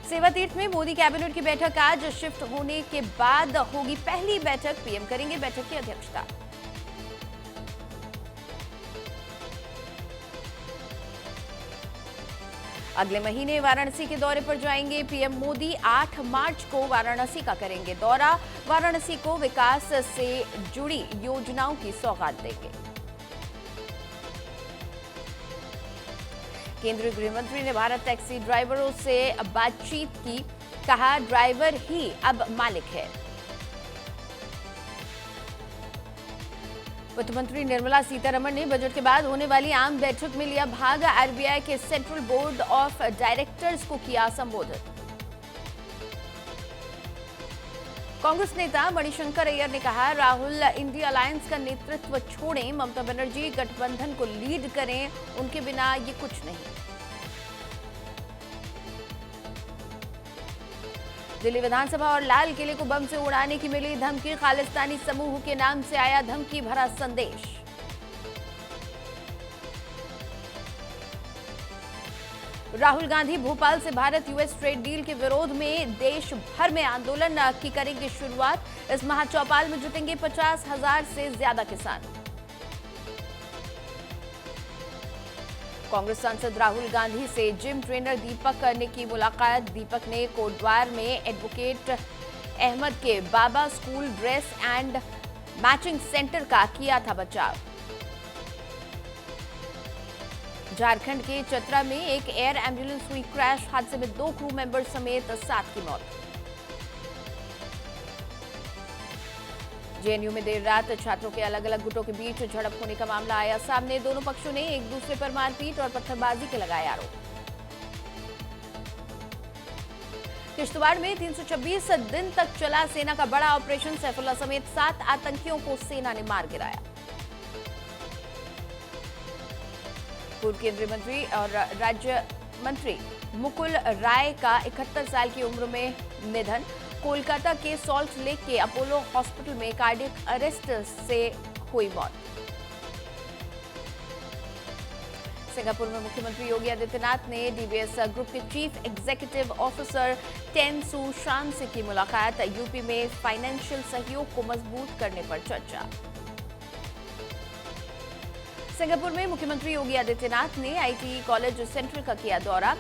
सेवा तीर्थ में मोदी कैबिनेट की बैठक आज शिफ्ट होने के बाद होगी पहली बैठक। पीएम करेंगे बैठक की अध्यक्षता। अगले महीने वाराणसी के दौरे पर जाएंगे पीएम मोदी। 8 मार्च को वाराणसी का करेंगे दौरा। वाराणसी को विकास से जुड़ी योजनाओं की सौगात देंगे। केंद्रीय गृह मंत्री ने भारत टैक्सी ड्राइवरों से बातचीत की। कहा, ड्राइवर ही अब मालिक है। वित्त मंत्री निर्मला सीतारमण ने बजट के बाद होने वाली आम बैठक में लिया भाग। आरबीआई के सेंट्रल बोर्ड ऑफ डायरेक्टर्स को किया संबोधित। कांग्रेस नेता मणिशंकर अय्यर ने कहा, राहुल इंडिया अलायंस का नेतृत्व छोड़ें, ममता बनर्जी गठबंधन को लीड करें, उनके बिना ये कुछ नहीं। दिल्ली विधानसभा और लाल किले को बम से उड़ाने की मिली धमकी। खालिस्तानी समूह के नाम से आया धमकी भरा संदेश। राहुल गांधी भोपाल से भारत यूएस ट्रेड डील के विरोध में देश भर में आंदोलन की करेंगे शुरुआत। इस माह चौपाल में जुटेंगे 50,000 से ज्यादा किसान। कांग्रेस सांसद राहुल गांधी से जिम ट्रेनर दीपक ने की मुलाकात। दीपक ने कोटद्वार में एडवोकेट अहमद के Baba school dress and matching centre का किया था बचाव। झारखंड के चतरा में एक एयर एम्बुलेंस हुई क्रैश। हादसे में 2 क्रू मेंबर समेत 7 की मौत। जेएनयू में देर रात छात्रों के अलग अलग गुटों के बीच झड़प होने का मामला आया सामने। दोनों पक्षों ने एक दूसरे पर मारपीट और पत्थरबाजी के लगाए आरोप। किश्तवाड़ में 326 दिन तक चला सेना का बड़ा ऑपरेशन। सैफुल्ला समेत 7 आतंकियों को सेना ने मार गिराया। पूर्व केंद्रीय मंत्री और राज्य मंत्री मुकुल राय का 71 साल की उम्र में निधन। कोलकाता के सॉल्ट लेक के अपोलो हॉस्पिटल में कार्डियक अरेस्ट से हुई मौत। सिंगापुर में मुख्यमंत्री योगी आदित्यनाथ ने डीबीएस ग्रुप के चीफ एग्जीक्यूटिव ऑफिसर टेन सू शान से की मुलाकात। यूपी में फाइनेंशियल सहयोग को मजबूत करने पर चर्चा। सिंगापुर में मुख्यमंत्री योगी आदित्यनाथ ने आईटीई कॉलेज सेंट्रल का किया दौरा।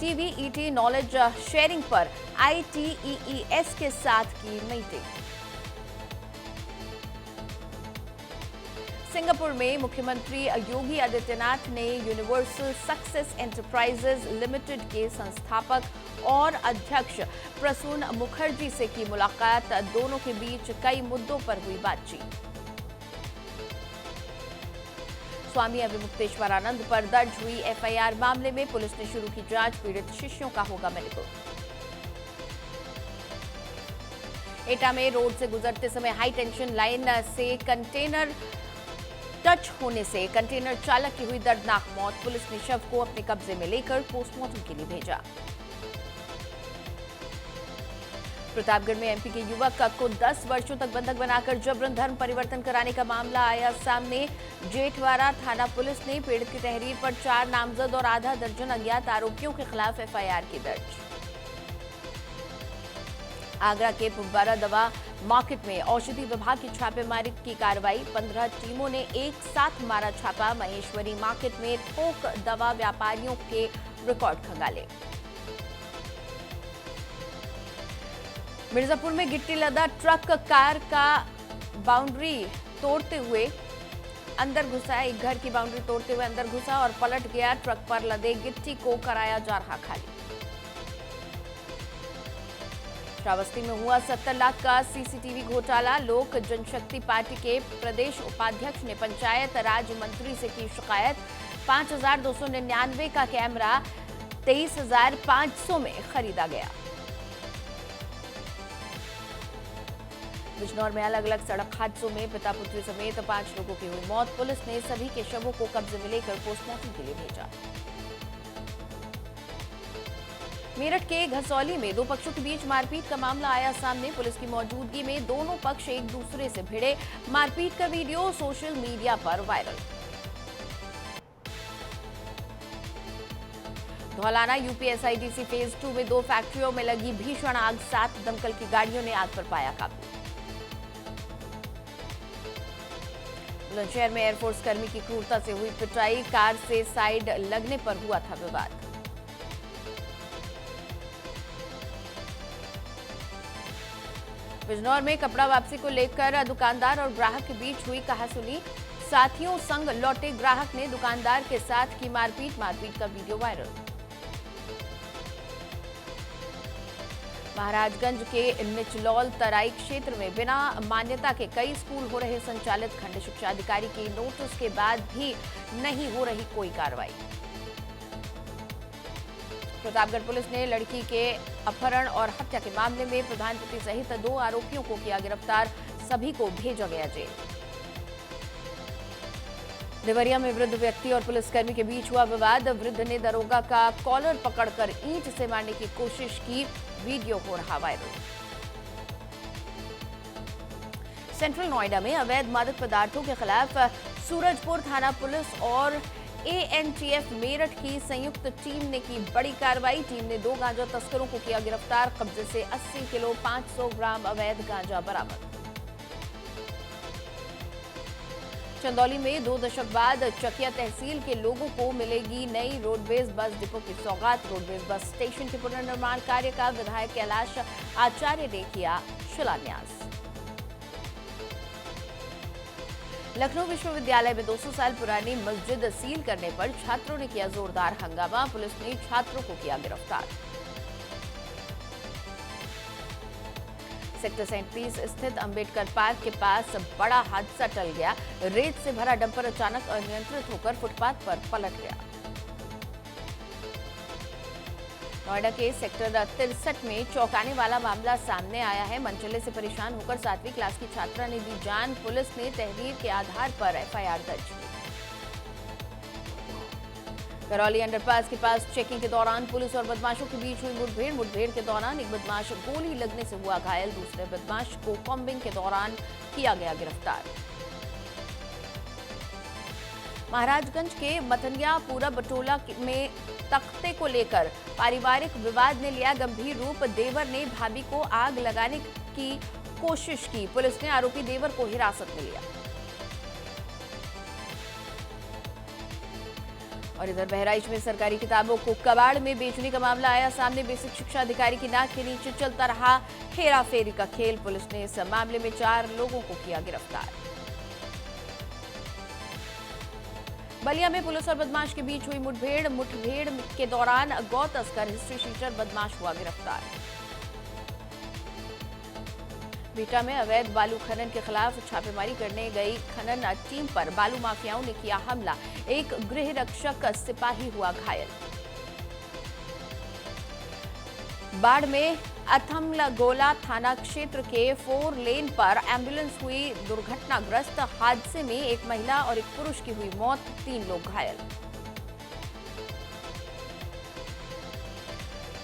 टीवीईटी नॉलेज शेयरिंग पर आईटीईएस के साथ की मीटिंग। सिंगापुर में मुख्यमंत्री योगी आदित्यनाथ ने यूनिवर्सल सक्सेस एंटरप्राइजेज लिमिटेड के संस्थापक और अध्यक्ष प्रसून मुखर्जी से की मुलाकात। दोनों के बीच कई मुद्दों पर हुई बातचीत। स्वामी अभिमुक्तेश्वरानंद पर दर्ज हुई एफआईआर मामले में पुलिस ने शुरू की जांच। पीड़ित शिष्यों का होगा मेडिकल। एटा में रोड से गुजरते समय हाई टेंशन लाइन से कंटेनर टच होने से कंटेनर चालक की हुई दर्दनाक मौत। पुलिस ने शव को अपने कब्जे में लेकर पोस्टमार्टम के लिए भेजा। प्रतापगढ़ में एमपी के युवक को 10 वर्षों तक बंधक बनाकर जबरन धर्म परिवर्तन कराने का मामला आया सामने। जेठवाड़ा थाना पुलिस ने पीड़ित की तहरीर पर 4 नामजद और आधा दर्जन अज्ञात आरोपियों के खिलाफ एफआईआर की दर्ज। आगरा के पुब्बारा दवा मार्केट में औषधि विभाग की छापेमारी की कार्रवाई। 15 टीमों ने एक साथ मारा छापा। महेश्वरी मार्केट में थोक दवा व्यापारियों के रिकॉर्ड खंगाले। मिर्जापुर में गिट्टी लदा ट्रक कार का बाउंड्री तोड़ते हुए अंदर घुसा। एक घर की बाउंड्री तोड़ते हुए अंदर घुसा और पलट गया। ट्रक पर लदे गिट्टी को कराया जा रहा खाली। श्रावस्ती में हुआ 70 लाख का सीसीटीवी घोटाला। लोक जनशक्ति पार्टी के प्रदेश उपाध्यक्ष ने पंचायत राज मंत्री से की शिकायत। 5,299 का कैमरा 23,500 में खरीदा गया। बिजनौर में अलग अलग सड़क हादसों में पिता पुत्री समेत 5 लोगों की हुई मौत। पुलिस ने सभी के शवों को कब्जे में लेकर पोस्टमार्टम के लिए भेजा। मेरठ के घसौली में 2 पक्षों के बीच मारपीट का मामला आया सामने। पुलिस की मौजूदगी में दोनों पक्ष एक दूसरे से भिड़े। मारपीट का वीडियो सोशल मीडिया पर वायरल। धौलाना यूपीएसआईडीसी फेज 2 में 2 फैक्ट्रियों में लगी भीषण आग, 7 दमकल की गाड़ियों ने आग पर पाया काबू। बुलंदशहर में एयरफोर्स कर्मी की क्रूरता से हुई पिटाई, कार से साइड लगने पर हुआ था विवाद। बिजनौर में कपड़ा वापसी को लेकर दुकानदार और ग्राहक के बीच हुई कहासुनी, साथियों संग लौटे ग्राहक ने दुकानदार के साथ की मारपीट का वीडियो वायरल। महाराजगंज के निचलौल तराई क्षेत्र में बिना मान्यता के कई स्कूल हो रहे संचालित, खंड शिक्षा अधिकारी के नोटिस के बाद भी नहीं हो रही कोई कार्रवाई। प्रतापगढ़ पुलिस ने लड़की के अपहरण और हत्या के मामले में प्रधानपति सहित 2 आरोपियों को किया गिरफ्तार, सभी को भेजा गया जेल। देवरिया में वृद्ध व्यक्ति और पुलिसकर्मी के बीच हुआ विवाद, वृद्ध ने दरोगा का कॉलर पकड़कर ईंट से मारने की कोशिश की, वीडियो हो रहा वायरल। सेंट्रल नोएडा में अवैध मादक पदार्थों के खिलाफ सूरजपुर थाना पुलिस और एएनटीएफ मेरठ की संयुक्त टीम ने की बड़ी कार्रवाई। टीम ने 2 गांजा तस्करों को किया गिरफ्तार, कब्जे से 80 किलो 500 ग्राम अवैध गांजा बरामद। चंदौली में 2 दशक बाद चकिया तहसील के लोगों को मिलेगी नई रोडवेज बस डिपो की सौगात। रोडवेज बस स्टेशन के पुनर्निर्माण कार्य का विधायक कैलाश आचार्य ने किया शिलान्यास। लखनऊ विश्वविद्यालय में 200 साल पुरानी मस्जिद सील करने पर छात्रों ने किया जोरदार हंगामा, पुलिस ने छात्रों को किया गिरफ्तार। सेक्टर 37 स्थित अंबेडकर पार्क के पास बड़ा हादसा टल गया, रेत से भरा डंपर अचानक अनियंत्रित होकर फुटपाथ पर पलट गया। नोएडा के सेक्टर 63 में चौंकाने वाला मामला सामने आया है। मनचले से परेशान होकर 7वीं क्लास की छात्रा ने दी जान, पुलिस ने तहरीर के आधार पर एफआईआर दर्ज की। करौली अंडरपास के पास चेकिंग के दौरान पुलिस और बदमाशों के बीच हुई मुठभेड़ के दौरान एक बदमाश गोली लगने से हुआ घायल, दूसरे बदमाश को कॉम्बिंग के दौरान किया गया गिरफ्तार। महाराजगंज के मथनिया पूरा बटोला में तख्ते को लेकर पारिवारिक विवाद ने लिया गंभीर रूप, देवर ने भाभी को आग लगाने की कोशिश की, पुलिस ने आरोपी देवर को हिरासत में लिया। और इधर बहराइच में सरकारी किताबों को कबाड़ में बेचने का मामला आया सामने, बेसिक शिक्षा अधिकारी की नाक के नीचे चलता रहा हेरा फेरी का खेल, पुलिस ने इस मामले में 4 लोगों को किया गिरफ्तार। बलिया में पुलिस और बदमाश के बीच हुई मुठभेड़ के दौरान गौ तस्कर हिस्ट्री शीटर बदमाश हुआ गिरफ्तार। बीटा में अवैध बालू खनन के खिलाफ छापेमारी करने गई खनन टीम पर बालू माफियाओं ने किया हमला, एक गृह रक्षक सिपाही हुआ घायल। बाढ़ में अथमलगोला थाना क्षेत्र के 4 लेन पर एम्बुलेंस हुई दुर्घटनाग्रस्त, हादसे में एक महिला और एक पुरुष की हुई मौत, 3 लोग घायल।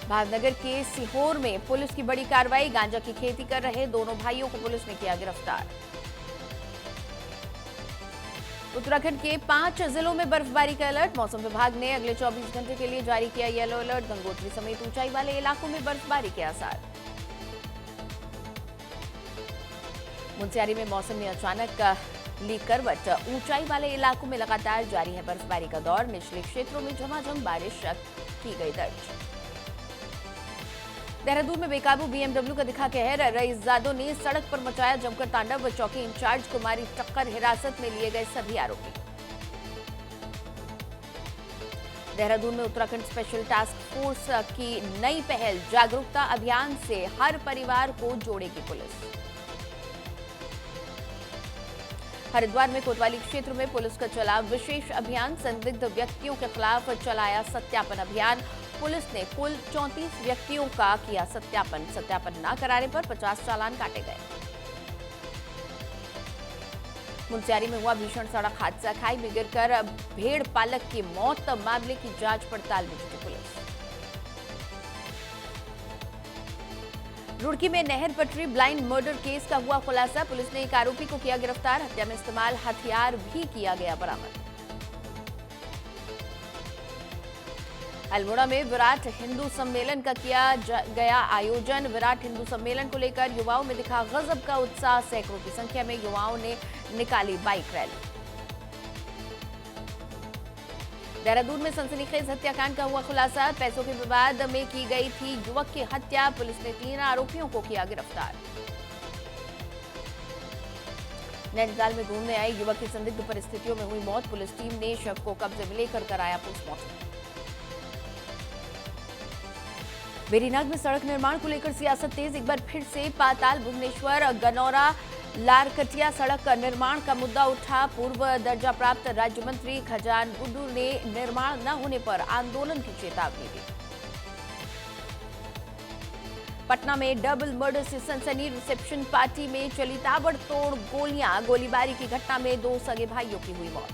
भावनगर के सीहोर में पुलिस की बड़ी कार्रवाई, गांजा की खेती कर रहे दोनों भाइयों को पुलिस ने किया गिरफ्तार। उत्तराखंड के 5 जिलों में बर्फबारी का अलर्ट, मौसम विभाग ने अगले 24 घंटे के लिए जारी किया येलो अलर्ट, गंगोत्री समेत ऊंचाई वाले इलाकों में बर्फबारी के आसार। मुंस्यारी में मौसम में अचानक ली करवट, ऊंचाई वाले इलाकों में लगातार जारी है बर्फबारी का दौर, निचले क्षेत्रों में झमाझम बारिश की गई दर्ज। देहरादून में बेकाबू बीएमडब्ल्यू का दिखा कहर, रईसजादों ने सड़क पर मचाया जमकर तांडव, चौकी इंचार्ज को मारी टक्कर, हिरासत में लिए गए सभी आरोपी। देहरादून में उत्तराखंड स्पेशल टास्क फोर्स की नई पहल, जागरूकता अभियान से हर परिवार को जोड़ेगी पुलिस। हरिद्वार में कोतवाली क्षेत्र में पुलिस का चला विशेष अभियान, संदिग्ध व्यक्तियों के खिलाफ चलाया सत्यापन अभियान, पुलिस ने कुल 34 व्यक्तियों का किया सत्यापन न कराने पर 50 चालान काटे गए। मुंस्यारी में हुआ भीषण सड़क हादसा, खाई में गिरकर भेड़ पालक की मौत, मामले की जांच पड़ताल में जुटी पुलिस। रुड़की में नहर पटरी ब्लाइंड मर्डर केस का हुआ खुलासा, पुलिस ने एक आरोपी को किया गिरफ्तार, हत्या में इस्तेमाल हथियार भी किया गया बरामद। अल्मोड़ा में विराट हिंदू सम्मेलन का किया गया आयोजन। विराट हिंदू सम्मेलन को लेकर युवाओं में दिखा गजब का उत्साह। सैकड़ों की संख्या में युवाओं ने निकाली बाइक रैली। देहरादून में सनसनीखेज हत्याकांड का हुआ खुलासा। पैसों के विवाद में की गई थी युवक की हत्या। पुलिस ने 3 आरोपियों को किया गिरफ्तार। नैनीताल में घूमने आए युवक की संदिग्ध परिस्थितियों में हुई मौत। पुलिस टीम ने शव को कब्जे में लेकर कराया पोस्टमार्टम। बेरीनाग में सड़क निर्माण को लेकर सियासत तेज। एक बार फिर से पाताल भुवनेश्वर गनौरा लारकटिया सड़क निर्माण का मुद्दा उठा। पूर्व दर्जा प्राप्त राज्य मंत्री खजान गुड्डू ने निर्माण न होने पर आंदोलन की चेतावनी दी। पटना में डबल मर्डर से सनसनी। रिसेप्शन पार्टी में चली ताबड़तोड़ गोलियां। गोलीबारी की घटना में 2 सगे भाइयों की हुई मौत।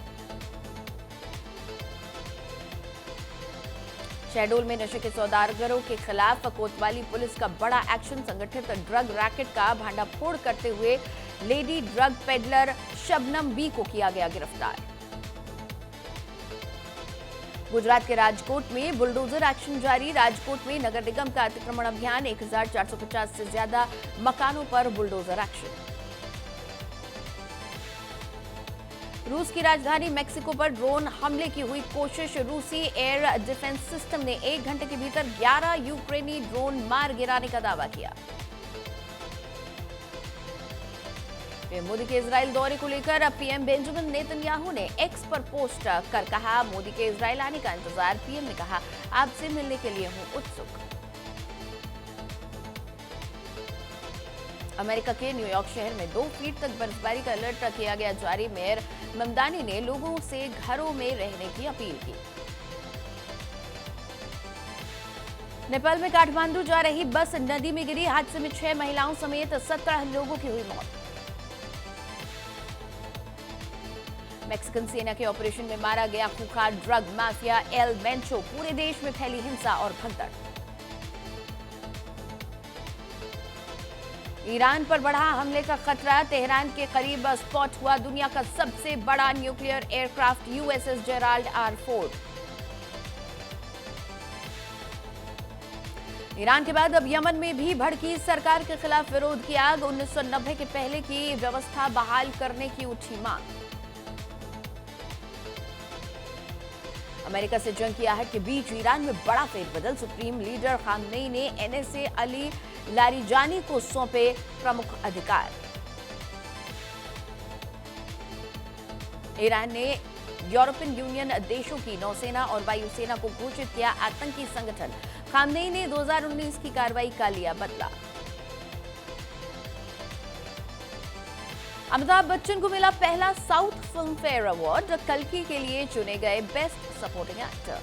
शहडोल में नशे के सौदागरों के खिलाफ कोतवाली पुलिस का बड़ा एक्शन। संगठित ड्रग रैकेट का भांडाफोड़ करते हुए lady drug peddler Shabnam Bi को किया गया गिरफ्तार। गुजरात के राजकोट में बुलडोजर एक्शन जारी। राजकोट में नगर निगम का अतिक्रमण अभियान। 1450 से ज्यादा मकानों पर बुलडोजर एक्शन। रूस की राजधानी मेक्सिको पर ड्रोन हमले की हुई कोशिश। रूसी एयर डिफेंस सिस्टम ने 1 घंटे के भीतर 11 यूक्रेनी ड्रोन मार गिराने का दावा किया। मोदी के इजराइल दौरे को लेकर पीएम बेंजामिन नेतन्याहू ने एक्स पर पोस्ट कर कहा, मोदी के इजराइल आने का इंतजार। पीएम ने कहा, आपसे मिलने के लिए हूं उत्सुक। अमेरिका के न्यूयॉर्क शहर में 2 फीट तक बर्फबारी का अलर्ट किया गया जारी। मेयर ममदानी ने लोगों से घरों में रहने की अपील की। नेपाल में काठमांडू जा रही बस नदी में गिरी। हादसे में 6 महिलाओं समेत 17 लोगों की हुई मौत। मैक्सिकन सेना के ऑपरेशन में मारा गया खूंखार ड्रग माफिया एल मेंचो। पूरे देश में फैली हिंसा और भगदड़। ईरान पर बढ़ा हमले का खतरा। तेहरान के करीब स्पॉट हुआ दुनिया का सबसे बड़ा nuclear aircraft USS Gerald R Ford. Iran के बाद अब यमन में भी भड़की सरकार के खिलाफ विरोध की आग। 1990 के पहले की व्यवस्था बहाल करने की उठी मांग। अमेरिका से जंग की आहट के बीच ईरान में बड़ा फेरबदल। सुप्रीम लीडर खामनेई ने एनएसए अली लारिजानी को सौंपे प्रमुख अधिकार। ईरान ने यूरोपियन यूनियन देशों की नौसेना और वायुसेना को घोषित किया आतंकी संगठन। खामनेई ने 2019 की कार्रवाई का लिया बदला। अमिताभ बच्चन को मिला पहला साउथ फिल्म फेयर अवार्ड। कल्कि के लिए चुने गए बेस्ट सपोर्टिंग एक्टर।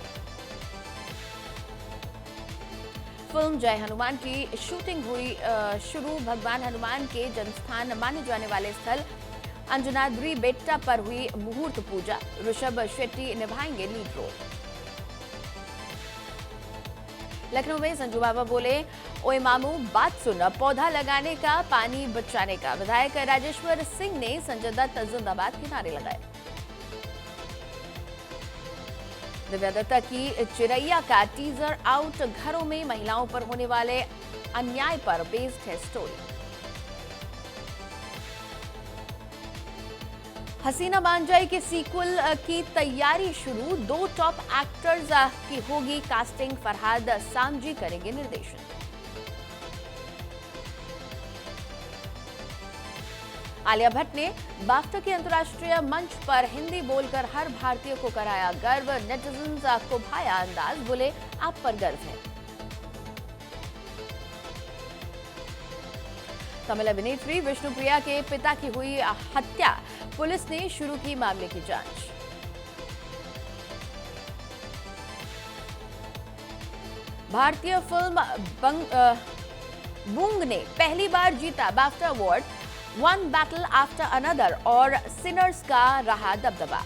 फिल्म जय हनुमान की शूटिंग हुई शुरू। भगवान हनुमान के जन्मस्थान माने जाने वाले स्थल अंजनाद्री बेट्टा पर हुई मुहूर्त पूजा। ऋषभ शेट्टी निभाएंगे लीड रोल। लखनऊ में संजू बाबा बोले, ओए मामू बात सुन, पौधा लगाने का, पानी बचाने का। विधायक राजेश्वर सिंह ने संजय दत्त जिंदाबाद के नारे लगाए। दिव्या दत्ता की चिरैया का टीजर आउट। घरों में महिलाओं पर होने वाले अन्याय पर बेस्ड है स्टोरी। हसीना मान जाए के सीक्वल की तैयारी शुरू। 2 टॉप एक्टर्स की होगी कास्टिंग। फरहाद सामजी करेंगे निर्देशन। आलिया भट्ट ने बाफ्टा के अंतर्राष्ट्रीय मंच पर हिंदी बोलकर हर भारतीय को कराया गर्व। नेटिजन्स को भाया अंदाज। बोले, आप पर गर्व है। तमिल अभिनेत्री विष्णुप्रिया के पिता की हुई हत्या। पुलिस ने शुरू की मामले की जांच। भारतीय फिल्म बूंग ने पहली बार जीता BAFTA award. One battle after another और सिनर्स का रहा दबदबा।